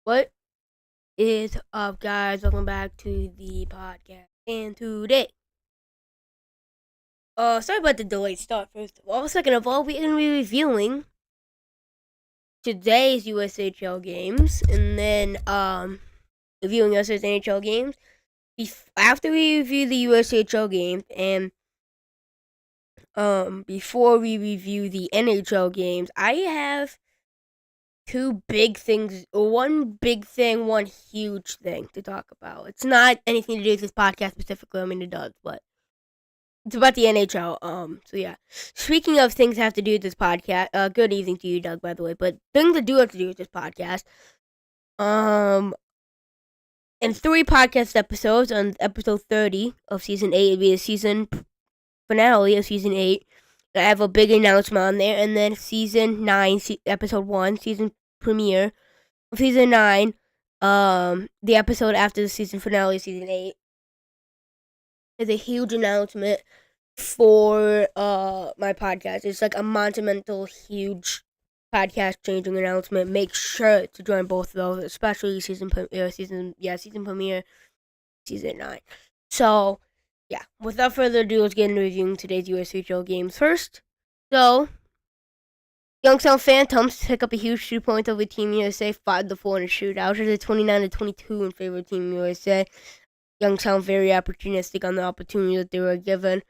What is up, guys? Welcome back to the podcast. And today, sorry about the delayed start. First of all, second of all, we're gonna be reviewing today's USHL games, and then reviewing yesterday's NHL games. After we review the USHL games, and before we review the NHL games, I have two big things, one big thing, one huge thing to talk about. It's not anything to do with this podcast specifically. I mean, it does, but it's about the NHL. So yeah. Speaking of things that have to do with this podcast, good evening to you, Doug, by the way. But things that do have to do with this podcast, in 3 podcast episodes, on episode 30 of season 8, it'll be the season finale of season 8. I have a big announcement on there, and then season 9, episode 1, season premiere of season 9, the episode after the season finale of season 8, is a huge announcement for my podcast. It's like a monumental, huge podcast changing announcement. Make sure to join both of those, especially season premiere, season 9. So yeah, without further ado, let's get into reviewing today's USHL games first. So, Youngstown Phantoms pick up a huge 2 points over Team USA, 5-4 in a shootout. It's a 29-22 in favor of Team USA. Youngstown very opportunistic on the opportunity that they were given.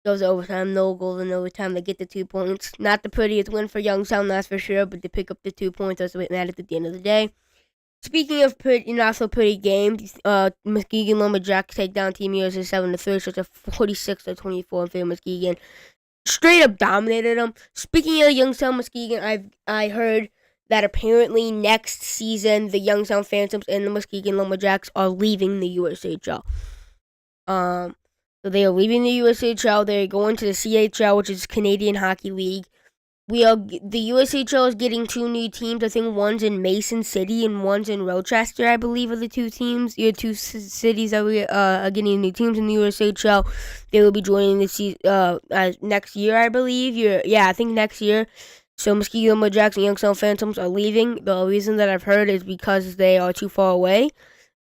Goes overtime, no goal in overtime. They get the 2 points. Not the prettiest win for Youngstown, that's for sure, but they pick up the 2 points. That's what matters at the end of the day. Speaking of not so pretty games, Muskegon Lumberjacks take down Team USA 7-3, so it's a 46-24 in favor of Muskegon. Straight up dominated them. Speaking of Youngstown Muskegon, I heard that apparently next season the Youngstown Phantoms and the Muskegon Lumberjacks are leaving the USHL. So they are leaving the USHL. They're going to the CHL, which is Canadian Hockey League. The USHL is getting 2 new teams. I think one's in Mason City and one's in Rochester, I believe, are the 2 teams. Your 2 cities that are getting new teams in the USHL. They will be joining the next year, I believe. I think next year. So Muskegon Lumberjacks and Youngstown Phantoms are leaving. The reason that I've heard is because they are too far away,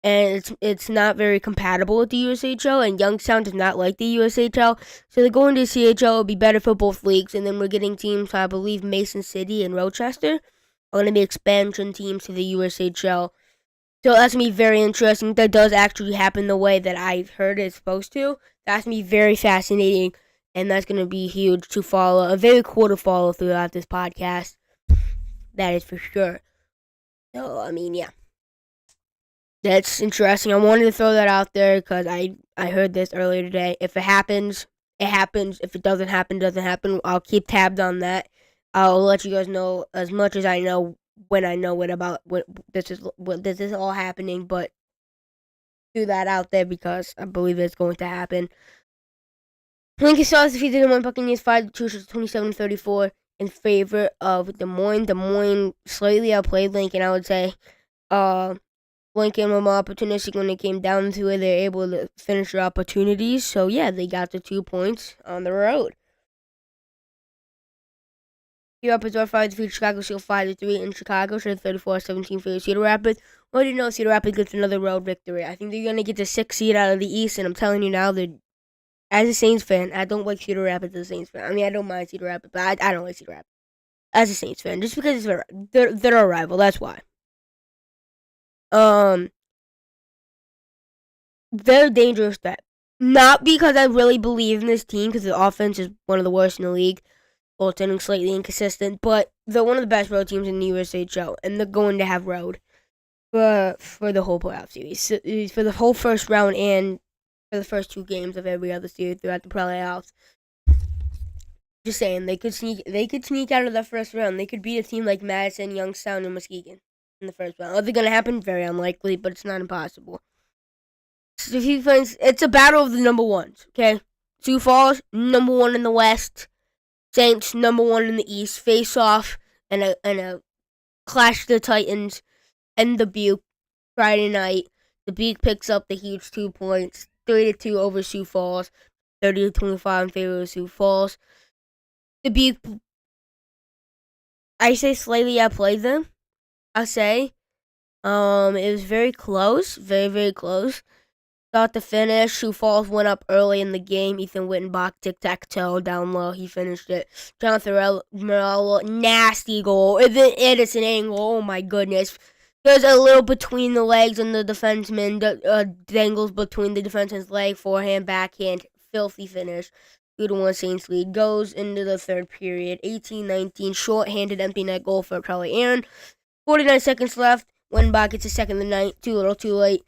and it's not very compatible with the USHL, and Youngstown does not like the USHL, so they're going to CHL. It'll be better for both leagues, and then we're getting teams, I believe Mason City and Rochester are going to be expansion teams to the USHL, so that's going to be very interesting. That does actually happen the way that I've heard it's supposed to. That's going to be very fascinating, and that's going to be huge to follow, a very cool to follow throughout this podcast, that is for sure. So, I mean, yeah. That's interesting. I wanted to throw that out there because I heard this earlier today. If it happens, it happens. If it doesn't happen, it doesn't happen. I'll keep tabs on that. I'll let you guys know as much as I know when I know what this is all happening. But do that out there because I believe it's going to happen. Lincoln Stars defeated the Des Moines Buccaneers 5-2, 27-34 in favor of Des Moines. Des Moines slightly outplayed Lincoln, I would say. Lincoln were more opportunistic when it came down to it. They're able to finish their opportunities. So, yeah, they got the 2 points on the road. Cedar Rapids are 5 defeated Chicago Steel 5-3 in Chicago. So 34-17 for Cedar Rapids. Well, you know, Cedar Rapids gets another road victory. I think they're going to get the 6th seed out of the East. And I'm telling you now, as a Saints fan, I don't like Cedar Rapids as a Saints fan. I mean, I don't mind Cedar Rapids, but I don't like Cedar Rapids as a Saints fan. Just because they're a rival. That's why. Very dangerous bet. Not because I really believe in this team, because the offense is one of the worst in the league. Goaltending slightly inconsistent, but they're one of the best road teams in the USHL, and they're going to have road for the whole playoff series, for the whole first round and for the first 2 games of every other series throughout the playoffs. Just saying, they could sneak out of that first round. They could beat a team like Madison, Youngstown, and Muskegon in the first round. Are they going to happen? Very unlikely, but it's not impossible. So it's a battle of the number ones, okay? Sioux Falls, number 1 in the West. Saints, number 1 in the East. Face off and a clash of the Titans and the Butte Friday night. The Butte picks up the huge 2 points, 3-2 over Sioux Falls, 30-25 in favor of Sioux Falls. The Butte, I say slightly outplayed them. I'll say. It was very close, very, very close. Start to finish, Sioux Falls went up early in the game. Ethan Wittenbach, tic-tac-toe down low. He finished it. Jonathan Morello, nasty goal. It is an angle. Oh, my goodness. There's a little between the legs and the defenseman. Dangles between the defenseman's leg, forehand, backhand. Filthy finish. 2-1 Saints lead. Goes into the third period. 18-19. Short-handed empty net goal for Charlie Aaron. 49 seconds left. Wittenbach gets a second the night. Too little, too late.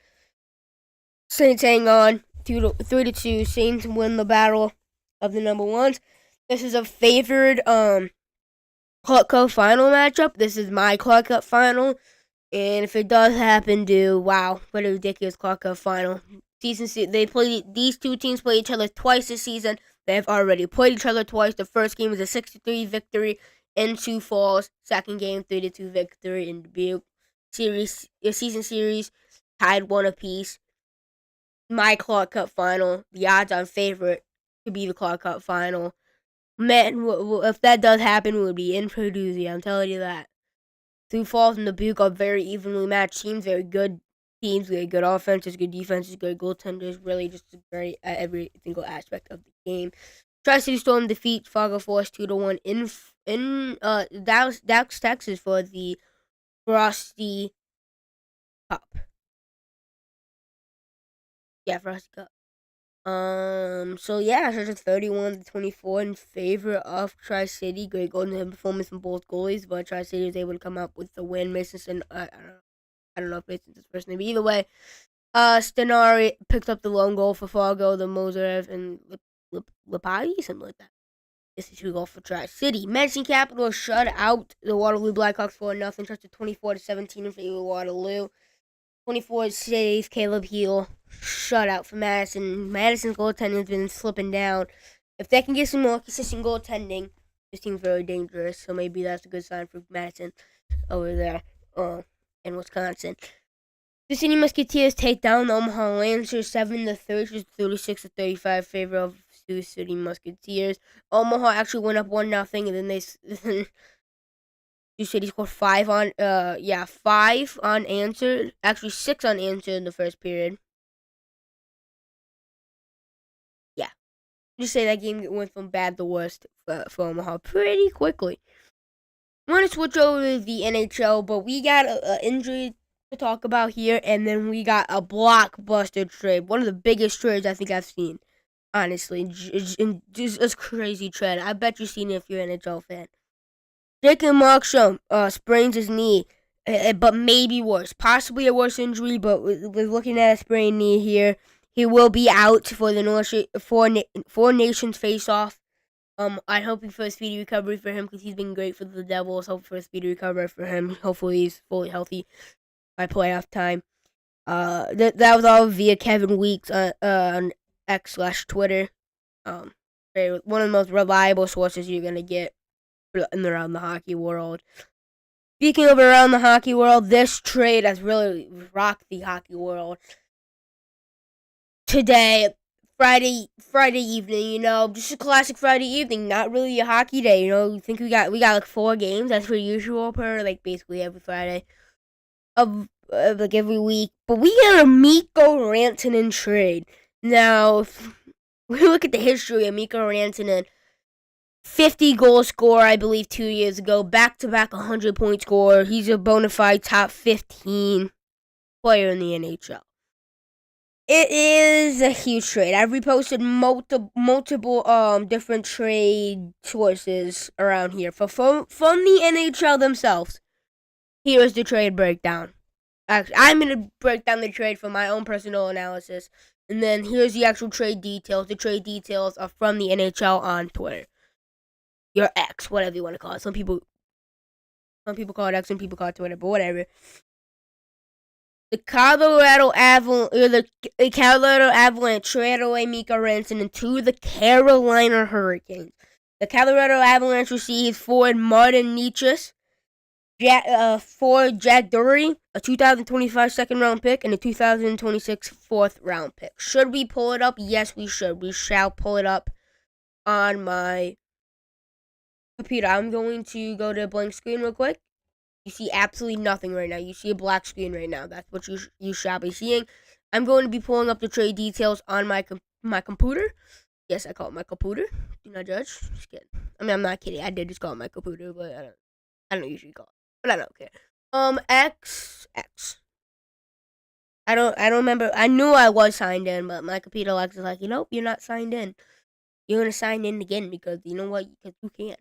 Saints hang on. 3-2. Saints win the battle of the number ones. This is a favored Clark Cup final matchup. This is my Clark Cup final. And if it does happen to, wow, what a ridiculous Clark Cup final. These two teams play each other twice this season. They've already played each other twice. The first game was a 6-3 victory in Sioux Falls. Second game, 3-2 victory in Dubuque. Season series tied 1 apiece. My Clark Cup final, the odds-on favorite to be the Clark Cup final. Man, if that does happen, we would be in for a doozy. I'm telling you that. Sioux Falls and Dubuque are very evenly matched teams, very good teams, very good offenses, good defenses, good goaltenders. Really, just great at every single aspect of the game. Tri-City Storm defeat Fargo Force 2-1 in Dallas, Texas for the Frosty Cup. Yeah, Frosty Cup. So yeah, it's 31-24 in favor of Tri-City. Great golden performance from both goalies, but Tri-City was able to come up with the win. Mason, I don't know if Mason's his first name, but either way, Stenari picked up the lone goal for Fargo, the Moserev and Lipati, something like that. This is 2 goals for Tri-City. Medicine Capital shut out the Waterloo Blackhawks 4-0, trusted 24-17 in favor of Waterloo. 24 saves, Caleb Heel. Shutout for Madison. Madison's goaltending has been slipping down. If they can get some more consistent goaltending, this team's very dangerous. So maybe that's a good sign for Madison over there in Wisconsin. The City Musketeers take down the Omaha Lancers 7-3, 36-35 in favor of the City Musketeers. Omaha actually went up 1-0, and then they City scored 5 unanswered. Actually, 6 unanswered in the first period. Yeah. Just say that game went from bad to worst for Omaha pretty quickly. I want to switch over to the NHL, but we got an injury to talk about here, and then we got a blockbuster trade. One of the biggest trades I think I've seen, honestly. Just a crazy trade. I bet you've seen it if you're an NHL fan. Jacob Markstrom sprains his knee, but maybe worse. Possibly a worse injury, but we're looking at a sprained knee here. He will be out for the Four Nations face-off. I'm hoping for a speedy recovery for him because he's been great for the Devils. Hope for a speedy recovery for him. Hopefully he's fully healthy by playoff time. That was all via Kevin Weeks on X/Twitter. One of the most reliable sources you're gonna get in around the hockey world. Speaking of around the hockey world, this trade has really rocked the hockey world. Today, Friday evening, just a classic Friday evening, not really a hockey day, I think we got like 4 games, that's pretty usual per like basically every Friday of like every week. But we got a Mikko Rantanen trade. Now, if we look at the history of Mikko Rantanen, 50 goal scorer, I believe, 2 years ago. Back-to-back 100-point scorer. He's a bona fide top 15 player in the NHL. It is a huge trade. I've reposted multiple different trade sources around here from the NHL themselves. Here's the trade breakdown. Actually, I'm going to break down the trade from my own personal analysis. And then here's the actual trade details. The trade details are from the NHL on Twitter. Your X, whatever you want to call it. Some people call it X, some people call it Twitter, but whatever. The Colorado Avalanche traded away Mikko Rantanen to the Carolina Hurricanes. The Colorado Avalanche received forward Martin Necas, forward Jack Dury, a 2025 second-round pick, and a 2026 fourth-round pick. Should we pull it up? Yes, we should. We shall pull it up on my computer. I'm going to go to a blank screen real quick, You see absolutely nothing right now. You see a black screen right now. That's what you shall be seeing. I'm going to be pulling up the trade details on my computer. Yes, I call it my computer. Do not judge. Just kidding. I mean, I'm not kidding. I did just call it my computer, but I don't usually call it. But I don't care. X. I don't remember. I knew I was signed in, but my computer Alexa is like, nope, you're not signed in. You're gonna sign in again because you know what? Because you can't.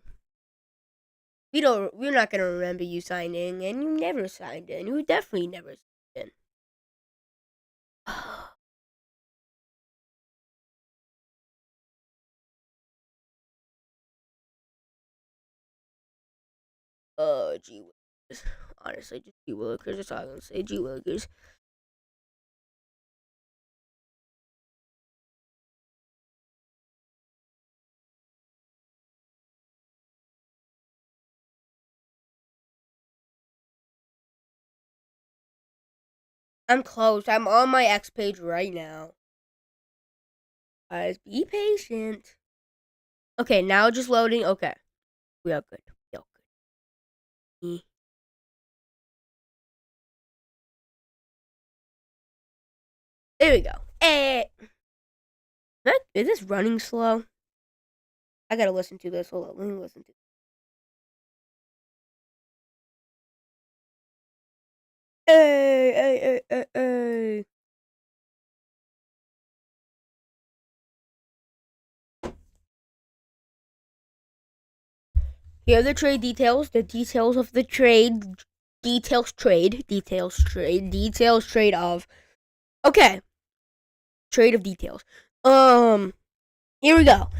We're not gonna remember you signing, and you never signed in. You definitely never signed in. Gee willikers. Honestly, just gee willikers. That's all I'm gonna say. Gee willikers. I'm close. I'm on my X page right now. Guys, be patient. Okay, now just loading. Okay, we are good. We are good. There we go. Is this running slow? I gotta listen to this. Hold on, let me listen to. Hey. Here are the trade details. The details of the trade. Details trade of. Okay. Trade of details. Here we go.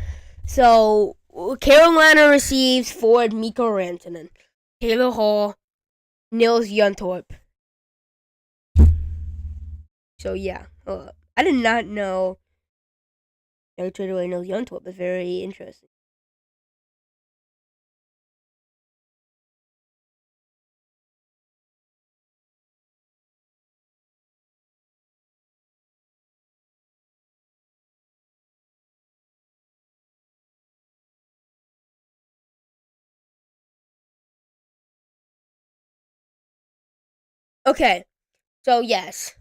So Carolina receives forward Mikko Rantanen, Taylor Hall, Nils Juntorp. So yeah, I did not know they traded away Nils Juntorp. It's very interesting. Okay, so yes,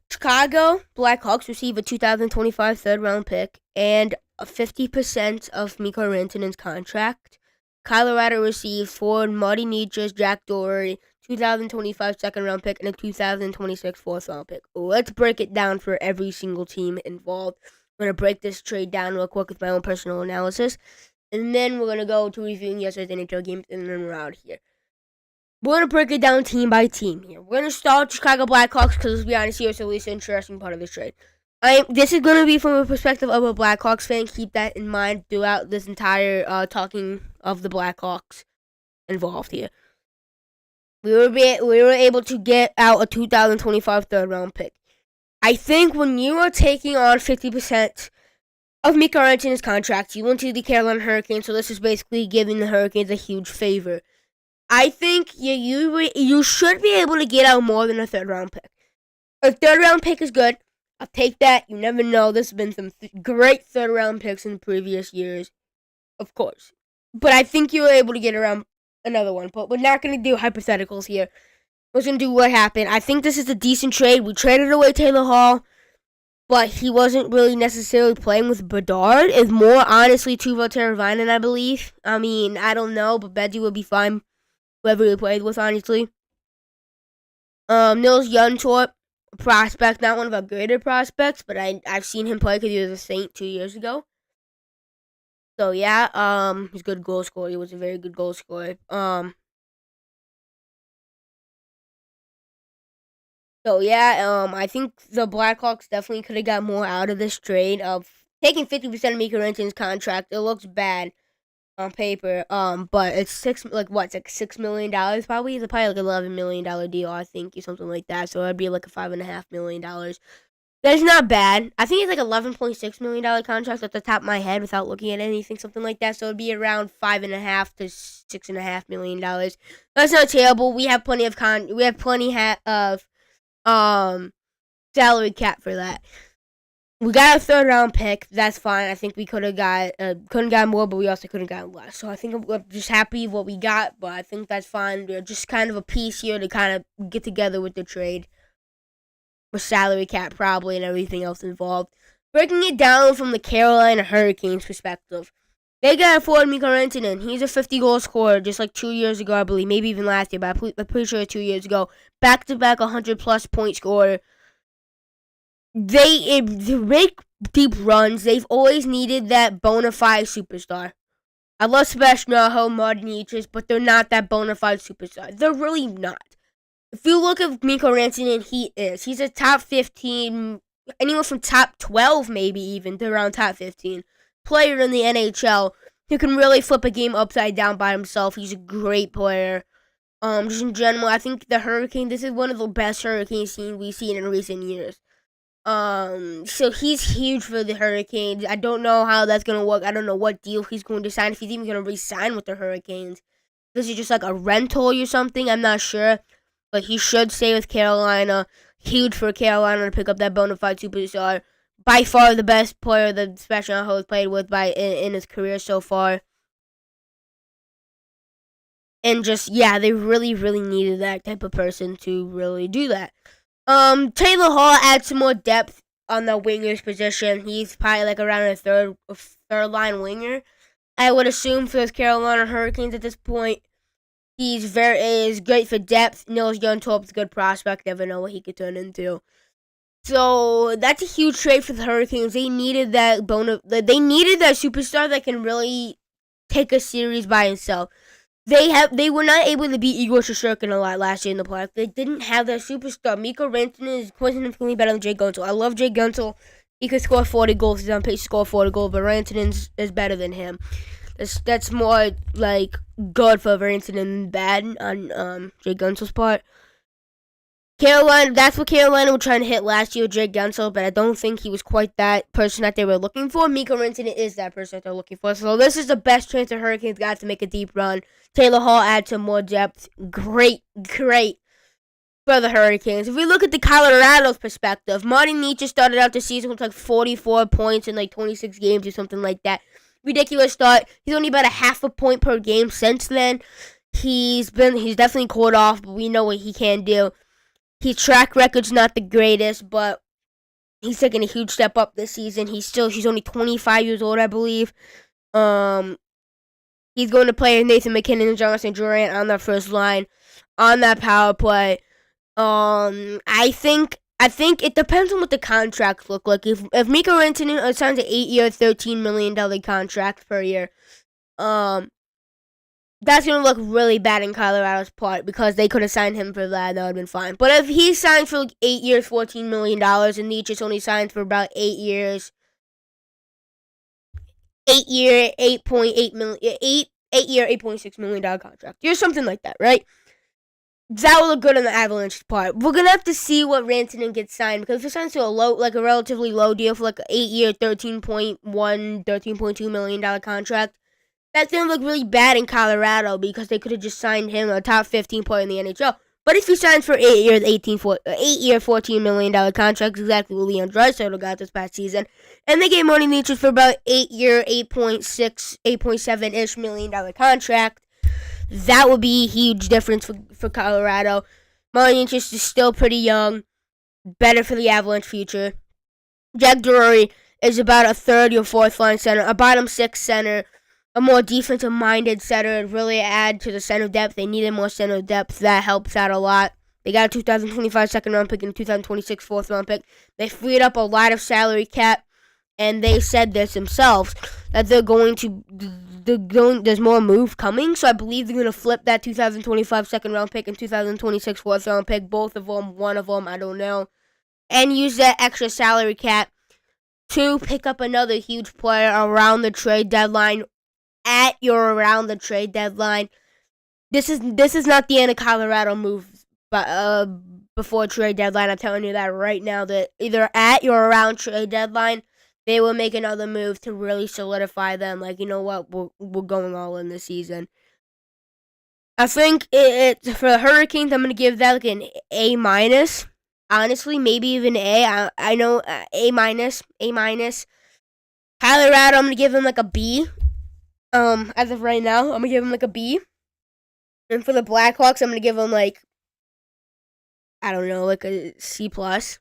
Chicago Blackhawks receive a 2025 third round pick and a 50% of Mikko Rantanen's contract. Colorado receives forward Marty Necas, Jack Doherty, 2025 second round pick, and a 2026 fourth round pick. Let's break it down for every single team involved. I'm going to break this trade down real quick with my own personal analysis. And then we're going to go to reviewing yesterday's NHL games, and then we're out here. We're going to break it down team by team here. We're going to start with Chicago Blackhawks because, let's be honest, here it's the least interesting part of this trade. This is going to be from a perspective of a Blackhawks fan. Keep that in mind throughout this entire talking of the Blackhawks involved here. We were able to get out a 2025 third round pick. I think when you are taking on 50% of Mikko Rantanen's contract, you went to the Carolina Hurricanes, so this is basically giving the Hurricanes a huge favor. I think you should be able to get out more than a third round pick. A third round pick is good. I'll take that. You never know. There's been some great third round picks in previous years, of course. But I think you were able to get around another one. But we're not going to do hypotheticals here. We're going to do what happened. I think this is a decent trade. We traded away Taylor Hall, but he wasn't really necessarily playing with Bedard. It's more, honestly, Tuvo Teravainen, I believe. I mean, I don't know, but Bedgy would be fine. Whoever he played with, honestly. Nils Juntorp, prospect, not one of our greater prospects, but I've seen him play because he was a Saint 2 years ago. So yeah, he's a good goal scorer. He was a very good goal scorer. So yeah, I think the Blackhawks definitely could have got more out of this trade. Of taking 50% of Mikko Rantanen's contract, it looks bad on paper. But it's like $6 million probably. It's probably like $11 million deal, I think, or something like that. So it'd be like a $5.5 million. That's not bad. I think it's like $11.6 million contract at the top of my head without looking at anything, something like that. So it'd be around $5.5 to $6.5 million. That's not terrible. We have plenty of salary cap for that. We got a third round pick. That's fine. I think we couldn't got more, but we also couldn't got less. So I think I'm just happy with what we got. But I think that's fine. We're just kind of a piece here to kind of get together with the trade, with salary cap probably and everything else involved. Breaking it down from the Carolina Hurricanes perspective, they got afford Mikko Rantanen. He's a 50-goal scorer, just like 2 years ago, I believe, maybe even last year, but I'm pretty sure 2 years ago. Back-to-back 100-plus point scorer. They make deep runs. They've always needed that bona fide superstar. I love Sebastian Aho, Martin Necas, but they're not that bona fide superstar. They're really not. If you look at Mikko Rantanen, he's a top 15, anywhere from top 12 maybe even to around top 15 player in the NHL who can really flip a game upside down by himself. He's a great player. Just in general, I think the Hurricane, this is one of the best Hurricane scenes we've seen in recent years. So he's huge for the Hurricanes. I don't know how that's gonna work. I don't know what deal he's going to sign, if he's even gonna re-sign with the Hurricanes. This is just like a rental or something. I'm not sure, but he should stay with Carolina. Huge for Carolina to pick up that bona fide superstar. By far the best player that Sebastian Aho has played with in his career so far. And just, yeah, they really, really needed that type of person to really do that. Taylor Hall adds some more depth on the winger's position. He's probably like around a third line winger, I would assume, for the Carolina Hurricanes at this point. Is great for depth. Nils Jontorp's a good prospect. Never know what he could turn into. So that's a huge trade for the Hurricanes. They needed that They needed that superstar that can really take a series by himself. They were not able to beat Igor Shesterkin a lot last year in the playoffs. They didn't have that superstar. Mikko Rantanen is significantly better than Jake Guentzel. I love Jake Guentzel. He could score 40 goals. He's on pace to score 40 goals, but Rantanen is better than him. That's more like good for Rantanen than bad on Jake Guentzel's part. Carolina, that's what Carolina were trying to hit last year with Jake Guentzel, but I don't think he was quite that person that they were looking for. Mikko Rantanen is that person that they're looking for. So this is the best chance the Hurricanes got to make a deep run. Taylor Hall adds some more depth. Great for the Hurricanes. If we look at the Colorado's perspective, Martin Necas started out the season with like 44 points in like 26 games or something like that. Ridiculous start. He's only about a half a point per game since then. He's definitely cooled off, but we know what he can do. His track record's not the greatest, but he's taking a huge step up this season. He's only 25 years old, I believe. He's going to play with Nathan McKinnon and Jonathan Durant on that first line, on that power play. I think it depends on what the contracts look like. If Mikko Rantanen signs an 8-year, $13 million contract per year, that's going to look really bad in Colorado's part because they could have signed him for that. That would have been fine. But if he signs for like 8 years, $14 million, and Necas only signs for about 8 years, 8-year, $8.6 million contract. Or something like that, right? That will look good on the Avalanche's part. We're going to have to see what Rantanen gets signed, because if he signs to a relatively low deal for like an 8-year, $13.2 million contract, that's going to look really bad in Colorado because they could have just signed him a top 15 player in the NHL. But if he signs for 8 years, $14 million contract, exactly what Leon Draisaitl got this past season, and they gave Martin Necas for about 8-year, $8.7-ish million contract, that would be a huge difference for Colorado. Martin Necas is still pretty young, better for the Avalanche future. Jack Drury is about a third or fourth line center, a bottom six center, a more defensive-minded center, and really add to the center depth. They needed more center depth. That helps out a lot. They got a 2025 second-round pick and a 2026 fourth-round pick. They freed up a lot of salary cap, and they said this themselves, that there's more move coming, so I believe they're going to flip that 2025 second-round pick and 2026 fourth-round pick, both of them, one of them, I don't know, and use that extra salary cap to pick up another huge player around the trade deadline. Around the trade deadline. This is not the end of Colorado moves, but before trade deadline, I'm telling you that right now, that either at or around trade deadline, they will make another move to really solidify them. Like, you know what, we're going all in this season. I think it for the Hurricanes, I'm gonna give that like an A-. honestly, maybe even A. I know A minus, A minus. Colorado, I'm gonna give him like a B. As of right now, I'm gonna give him like a B. And for the Blackhawks, I'm gonna give him like, I don't know, like a C plus,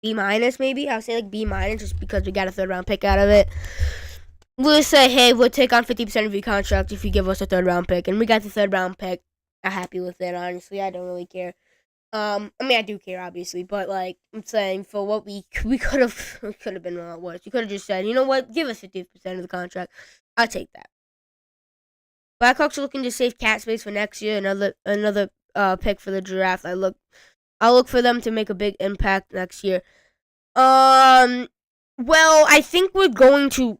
B minus maybe. I'll say like B minus just because we got a third round pick out of it. We'll say, hey, we'll take on 50% of your contract if you give us a third round pick, and we got the third round pick. I'm happy with it. Honestly, I don't really care. I mean, I do care, obviously, but like I'm saying, for what we could have been a lot worse. You could have just said, you know what, give us 50% of the contract. I'll take that. Blackhawks are looking to save cap space for next year. Another pick for the draft. I'll look for them to make a big impact next year. Well, I think we're going to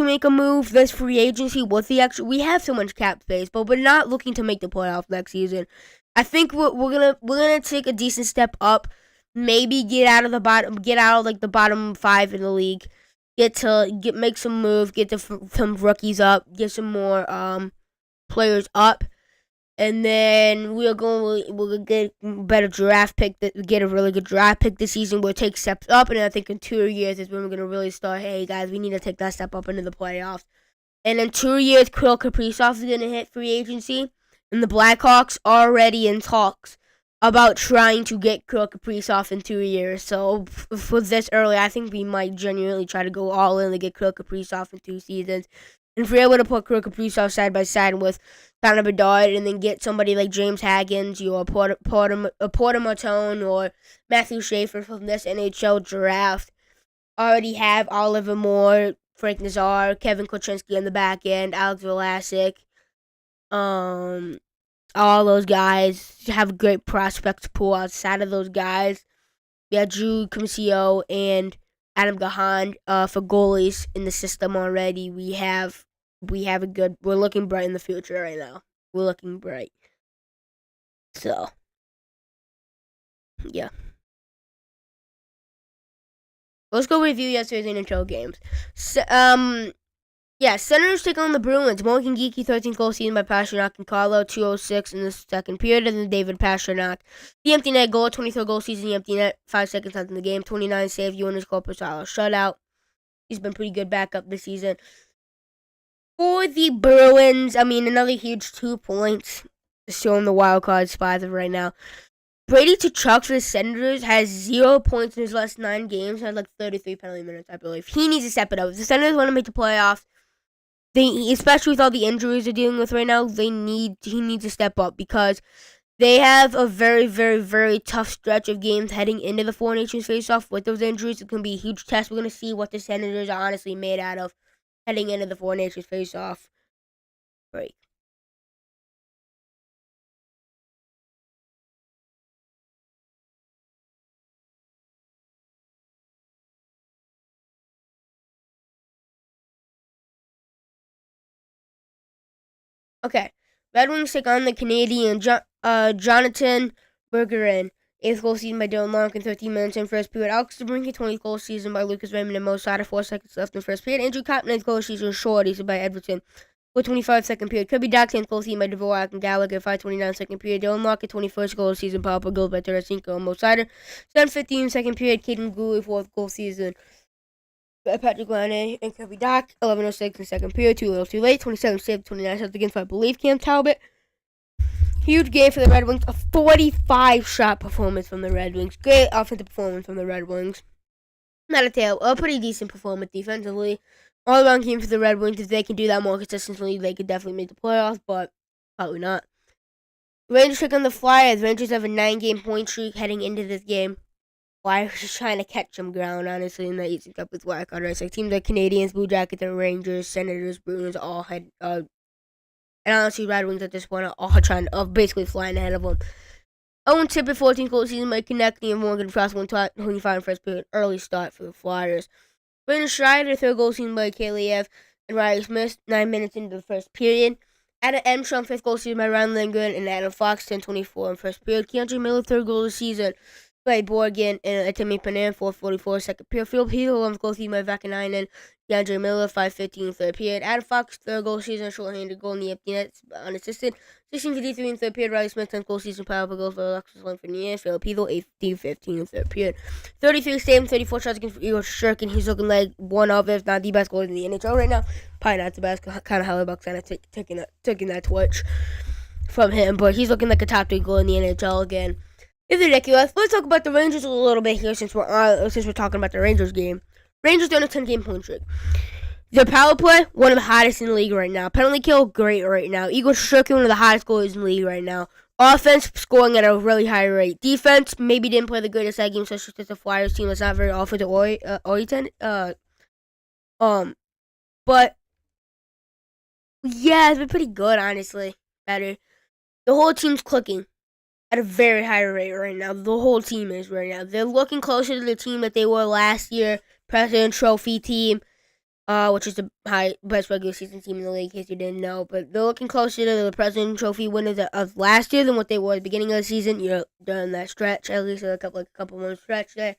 make a move this free agency with the extra. We have so much cap space, but we're not looking to make the playoffs next season. I think we're gonna take a decent step up. Maybe get out of like the bottom 5 in the league. Make some move. Get some rookies up. Get some more players up. And then we'll get a better draft pick. Get a really good draft pick this season. We'll take steps up, and I think in 2 years is when we're gonna really start. Hey guys, we need to take that step up into the playoffs. And in 2 years, Kirill Kaprizov is gonna hit free agency, and the Blackhawks are already in talks about trying to get Kirill Kaprizov in 2 years. So for this early, I think we might genuinely try to go all in to get Kirill Kaprizov in 2 seasons. And if we're able to put Kirill Kaprizov side by side with Connor Bedard and then get somebody like James Haggins or Porter Matone or Matthew Schaefer from this NHL draft, already have Oliver Moore, Frank Nazar, Kevin Kuczynski on the back end, Alex Vlasic, all those guys have a great prospects pool outside of those guys. We got Drew Comcio and Adam Gahan for goalies in the system already. We're looking bright in the future right now. We're looking bright. So, yeah. Let's go review yesterday's NHL games. Senators take on the Bruins. Morgan Geeky, 13th goal season by Pastrnak and Carlo, 2:06 in the second period, and then David Pastrnak. The empty net goal, 23rd goal season, the empty net, 5 seconds left in the game, 29 save, Jonas Korpisalo shutout. He's been pretty good backup this season. For the Bruins, another huge 2 points. Still in the wild card spot right now. Brady Tkachuk for the Senators has 0 points in his last 9 games. Had like 33 penalty minutes, I believe. He needs to step it up. If the Senators want to make the playoffs, especially with all the injuries they're dealing with right now, he needs to step up because they have a very, very, very tough stretch of games heading into the Four Nations face-off. With those injuries, it's going to be a huge test. We're going to see what the Senators are honestly made out of heading into the Four Nations face-off break. Okay, Red Wings take on the Canadian Jonathan Bergeron. 8th goal season by Dylan Larkin, 13 minutes in first period. Alex DeBrincat, 20th goal season by Lucas Raymond and Mo Sada, 4 seconds left in first period. Andrew Copp, 9th goal season short, season by Edmonton, 4:25 second period. Kirby Dach, 10th goal season by Dvorak and Gallagher, 5:29 second period. Dylan Larkin, 21st goal season, power play goals by Tarasenko and Mo Sada, 7:15 second period. Caden Gooley, 4th goal season by Patrick Laine and Kirby Dach, 11:06 in second period. Too little, too late. 27 save, 29 shots against, I believe, Cam Talbot. Huge game for the Red Wings. A 45-shot performance from the Red Wings. Great offensive performance from the Red Wings. Not a pretty decent performance defensively. All-around game for the Red Wings. If they can do that more consistently, they could definitely make the playoffs, but probably not. Rangers take on the Flyers. Rangers have a 9-game point streak heading into this game. Flyers just trying to catch some ground, honestly, in the Eastern Cup with wildcard race. Like teams like Canadians, Blue Jackets, and Rangers, Senators, Bruins all had and honestly, Red Wings at this point are all trying to basically flying ahead of them. Owen Tippett, 14th goal season by Konechny and Morgan Frost, 1:25 in first period. Early start for the Flyers. Brandon Schneider, 3rd goal season by Kaliev and Riley Smith, 9 minutes into the first period. Adam Armstrong, 5th goal season by Ryan Lindgren and Adam Fox, 10:24 in first period. Keandre Miller, 3rd goal of the season by Borgen and Timmy Panan, 4:44 second period. Phil Heath, 11th goal season by Vakanainen DeAndre Miller, 5:15 third period. Adam Fox, third goal season, shorthanded goal in the empty net, unassisted. 16:53 in third period. Riley Smith, 10th goal season, power play goals for Alexis Lafreniere. Filipino, 8:15 in third period. 33 saves, 34 shots against Igor Shurkin. He's looking like one of, if not the best goalie in the NHL right now. Probably not the best. Kind of Hellebuck kind of taking that torch from him, but he's looking like a top 3 goal in the NHL again. It's ridiculous. Let's talk about the Rangers a little bit here since we're talking about the Rangers game. Rangers doing a 10-game point streak. Their power play, one of the hottest in the league right now. Penalty kill, great right now. Igor Shurkin, one of the hottest goalies in the league right now. Offense, scoring at a really high rate. Defense, maybe didn't play the greatest that game, especially since the Flyers team was not very offensive oriented. But yeah, it's been pretty good, honestly. Better. The whole team's clicking at a very high rate right now. The whole team is right now. They're looking closer to the team that they were last year, President Trophy team, which is the best regular season team in the league, in case you didn't know. But they're looking closer to the President Trophy winners of last year than what they were at the beginning of the season. During that stretch, at least a couple months stretch there.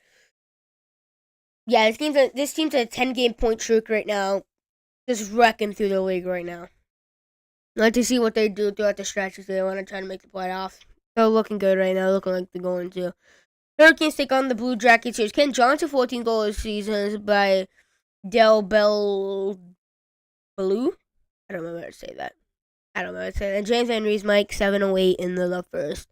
Yeah, this team's a 10-game point streak right now, just wrecking through the league right now. I'd like to see what they do throughout the stretches. They want to try to make the playoffs. They're looking good right now, looking like they're going to. Hurricanes take on the Blue Jackets. Here's Ken Johnson, 14 goals seasons by Del Bell Blue. I don't remember how to say that. And James Henry's Mike, 7:08 in the first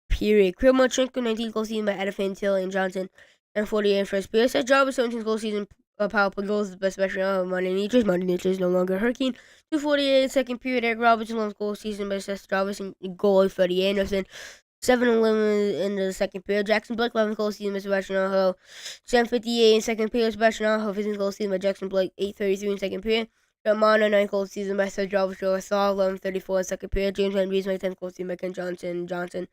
period. Kirill Marchenko, 19 goal season by Adam Fantilli and Johnson, and 48 in first period. Seth Jarvis, 17 goal season power play goals, best special on Monday Niches. Monday Niches no longer Hurricane. 2:48 in second period. Eric Robertson, long goal season by Seth Jarvis and goal 38. Nothing. 7:11 in the second period. Jackson Blake, 11 goal season by Sebastian Aho. 7:58 in second period. Sebastian Aho, 15 goal season by Jackson Blake. 8:33 in second period. Romano, 9 goal season by Seth Jarvis. Joe Saul, 11:34 in second period. James Henry's my 10th goal season by Ken Johnson.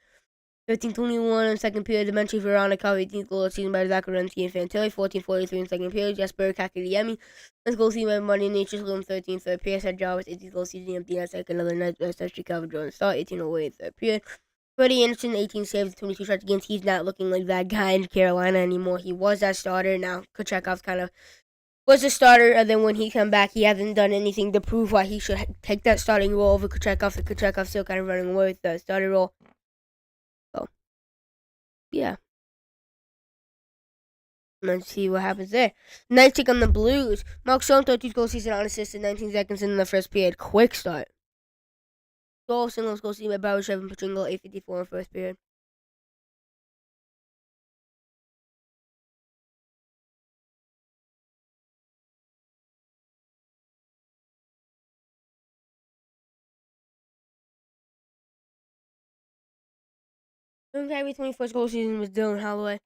15:21 in second period. Dimitri Veronica, 18th goal season by Zach Werenski and Fantilli. 14:43 in second period. Jesper Kakaliemi, 10th goal season by Monday Nature's Loom. 13th third period. Seth Jarvis, 18th goal season. Empty net second. Another night best actually covered Jordan Star. 18:08 third period. Freddie Anderson, 18 saves, 22 shots against. He's not looking like that guy in Carolina anymore. He was that starter. Now Kochetkov kind of was a starter, and then when he come back, he hasn't done anything to prove why he should take that starting role over Kochetkov. And Kochetkov still kind of running away with the starter role. So, yeah. Let's see what happens there. Knights take on the Blues. Mark Stone, 13 goal season, unassisted, 19 seconds in the first period. Quick start. Singles goal season by Bauer, 7 Pachingo, 8:54 in first period. Henry 21st goal season was Dylan Holloway.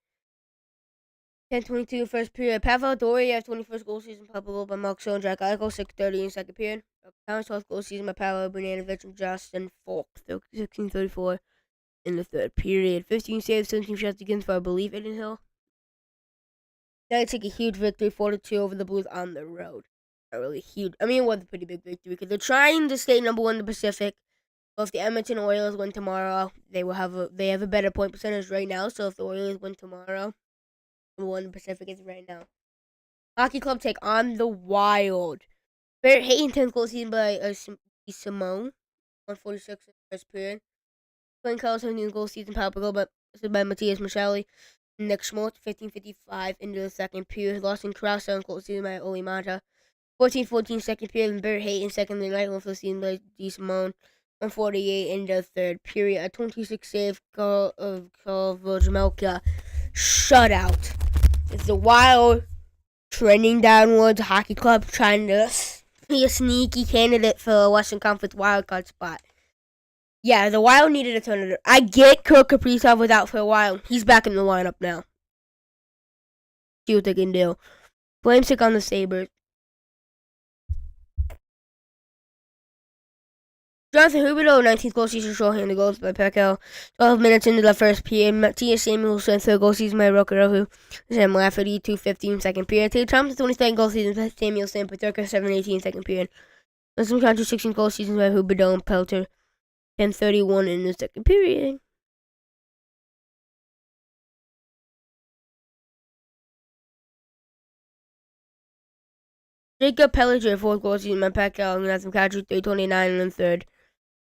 10:22 first period. Pavel Doriev 21st goal season, Pablo by Mark Stone, Jack Eichel, 6:30 in second period. Thomas 12th goal season by Pavel Bunanovich and Justin Falk, 16:34 in the third period. 15 saves, 17 shots against for I believe Eden Hill. They take a huge victory, 4-2 over the Blues on the road. Not really huge. I mean, it was a pretty big victory because they're trying to stay number 1 in the Pacific. But if the Edmonton Oilers win tomorrow, they have a better point percentage right now. So if the Oilers win tomorrow, number 1 in the Pacific is right now. Hockey Club take on the Wild. Barrett Hayton, 10th goal season by Simone, 146 in the first period. Glenn Carlson, 17th goal season, power play goal by Matthias Micheli. Nick Schmaltz, 15:55 into the second period. Lawson Krause, 7th goal season by Oli Mata. 14:14 second period, and Barrett Hayton, second in the night, 1 season by D. Simone. 1:48 in the third period. A 26 save goal of Vojmelka shutout. It's the Wild trending downwards. Hockey Club trying to be a sneaky candidate for a Western Conference wildcard spot. Yeah, the Wild needed a turn. I get Kirk Kaprizov was out for a while. He's back in the lineup now. See what they can do. Flames take on the Sabres. Jonathan Huberdeau, 19th goal season, shorthanded goals by Pekka. 12 minutes into the first period. Matthias Samuelsson, 3rd goal season by Rokarohu. Sam Lafferty, 2:15 second period. Taylor Thompson, 22nd goal season by Samuelsson. Peterka, 7:18 second period. Listen to 16 goal season by Huberdeau and Pelter. 10:31 in the second period. Jacob Pellinger, 4th goal season by Pat Kelly, Nathan Kadri, 329 in the third.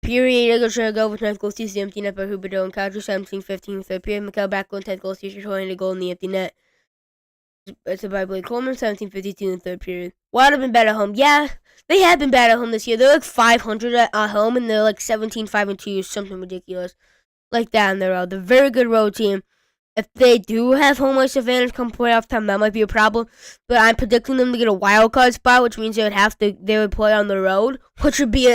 Period, Igor Shego with 9th goal season, empty net by Huberdeau and Kadri, 17-15 third period. Mikhail Backlund, 10th goal season, showing the goal in the empty net. It's by Blake Coleman, 17-52 in the third period. Wild have been bad at home. Yeah, they have been bad at home this year. They're like 500 at home, and they're like 17-5-2, something ridiculous like that in their road. They're a very good road team. If they do have home ice advantage come playoff time, that might be a problem. But I'm predicting them to get a wild card spot, which means they would play on the road, which would be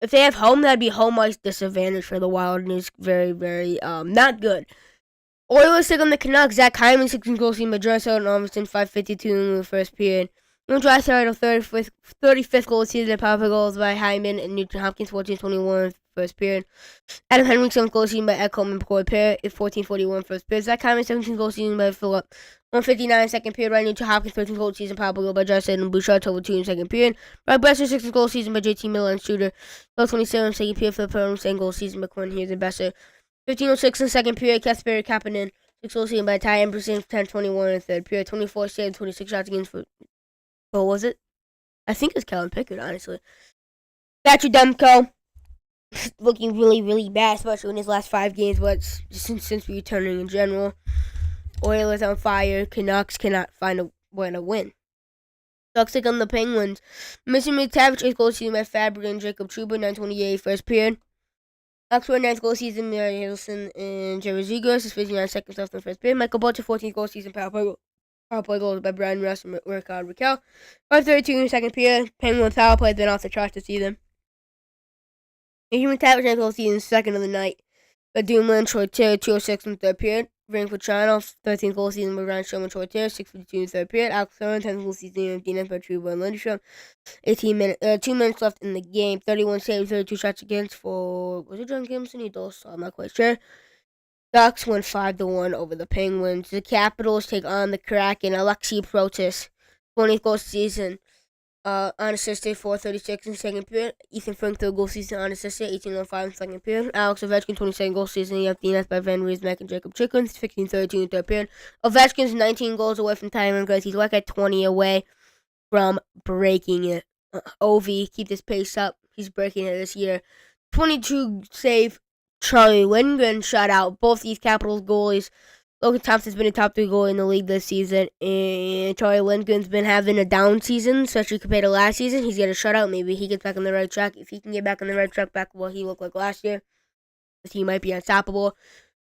if they have home, that'd be home ice disadvantage for the Wild, and it's very, very not good. Oilers take on the Canucks. Zach Hyman, 16 goals, team by Draisaitl and Arvidsson, 5:52 in the first period. Draisaitl, 35th goal season, power play goals by Hyman and Nugent Hopkins, 14:21 first period. Adam Henrik, 7th goal season by Ekholm and McCoy pair, 14:41 first period. Zach Hyman, 17th goal season by Phillip, 1:59 second period. Ryan Nugent Hopkins, 13th goal season, power play goal by Draisaitl and Bouchard, over 2 in second period. Brad Besser, 6th goal season by JT Miller and Shooter, 12:27 second period. Philip Perrin, 2nd goal season by Quinn Hughes and Besser, 15:06 in second period. Kasperi Kapanen, 6 goals season by Ty Emberson, 10:21 in third period. 24 saves, 26 shots against for. What was it? I think it's Kellen Pickard, honestly. Thatcher Demko looking really, really bad, especially in his last 5 games, but since returning in general. Oilers on fire. Canucks cannot find a way to win. Ducks take on the Penguins. Mason McTavish, 8th goal season by Fabbri and Jacob Trouba, 9:28 first period. Ducks were 9th goal season, Mary Hiddleston and Jerry Zegras, 59 seconds left in the first period. Michael Butcher, 14th goal season, power play goals by Brian Russ and Rickard Raquel. 5:32 in the second period. Penguins power play been off the charts this season. Mason McTavish, 9th goal season, 2nd of the night by Dumoulin, Troy Terry, 2:06 in the third period. Frank Vatrano, 13th goal season by Ryan Sherman, Troy Terry, 6:52 in the third period. Alex Thorne, 10th goal season, empty net by Trouba and Lindstrom. 2 minutes left in the game. 31 saves, 32 shots against for, was it John Gibson? He does, so I'm not quite sure. Ducks win 5-1 over the Penguins. The Capitals take on the Kraken. Alexei Protas, 20th goal season, unassisted, 4:36 in second period. Ethan Frank, 3rd goal season, unassisted, 18:05 in second period. Alex Ovechkin, 22nd goal season, empty net by Van Riesbeck and Jacob Chikrin, 15:32 in third period. Ovechkin's 19 goals away from tying Grace. He's like at 20 away from breaking it. Ovi, keep this pace up. He's breaking it this year. 22 save. Charlie Lindgren shut out both these Capitals goalies. Logan Thompson's been a top 3 goalie in the league this season, and Charlie Lindgren's been having a down season, especially compared to last season. He's got a shutout. Maybe he gets back on the right track. If he can get back on the right track, back to what he looked like last year, he might be unstoppable.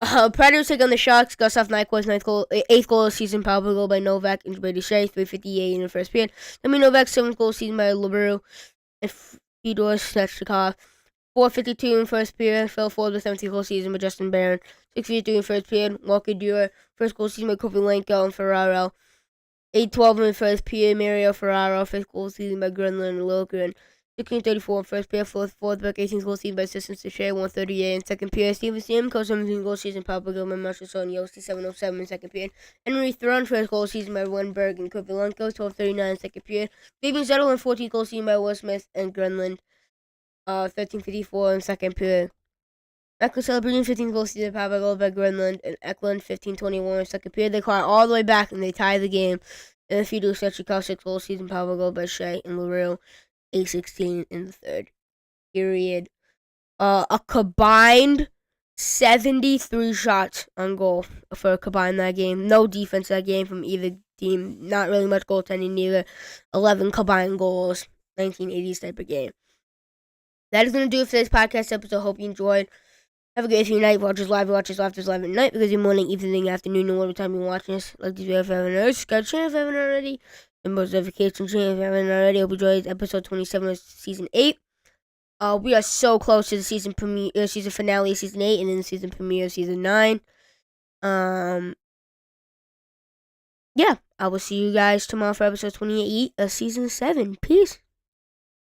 Predators take on the Sharks. Gustav Nyquist, 8th goal of the season, power play goal by Novak and Brady Shea, 3:58 in the first period. Novak, 7th goal of the season by LeBrew and Fedor Svechnikov. 4:52 in first period. Phil Ford, the 17th goal season by Justin Barron. 6:53 in first period. Walker Duehr, 1st goal season by Kovalenko and Ferraro. 8:12 in first period. Mario Ferraro, 5th goal season by Grunland and Lilgren. 16:34 in first period. Forsberg, 18th goal season by Sissons Shea, 1:38 in second period. Steven Stamkos, 17th goal season, Papa Gilman, Marshall and Yossi, 7:07 in second period. Henry Thrun, 1st goal season by Wenberg and Kovalenko, 12:39 in second period. Fabian Zetterlund, 14th goal season by Will Smith and Grunland. 13:54 in second period. Eklund celebrating 15th goal season, power goal by Grunland and Eklund, 15:21 in second period. They claw all the way back and they tie the game. And the Fedor Svechnikov, 6th goal season, power goal by Shea and LaRue, 8:16 in the third period. A combined 73 shots on goal for a combined that game. No defense that game from either team. Not really much goaltending neither. 11 combined goals. 1980s type of game. That is going to do it for this podcast episode. Hope you enjoyed. Have a great night. Watch us live. Watch us live at night because in morning, evening, afternoon, and whatever time you're watching us. Like this video if you haven't already. Subscribe to the channel if you haven't already. And post notifications channel if you haven't already. Hope you enjoyed episode 27 of season 8. We are so close to the season finale of season 8 and then the season premiere of season 9. Yeah, I will see you guys tomorrow for episode 28 of season 7. Peace.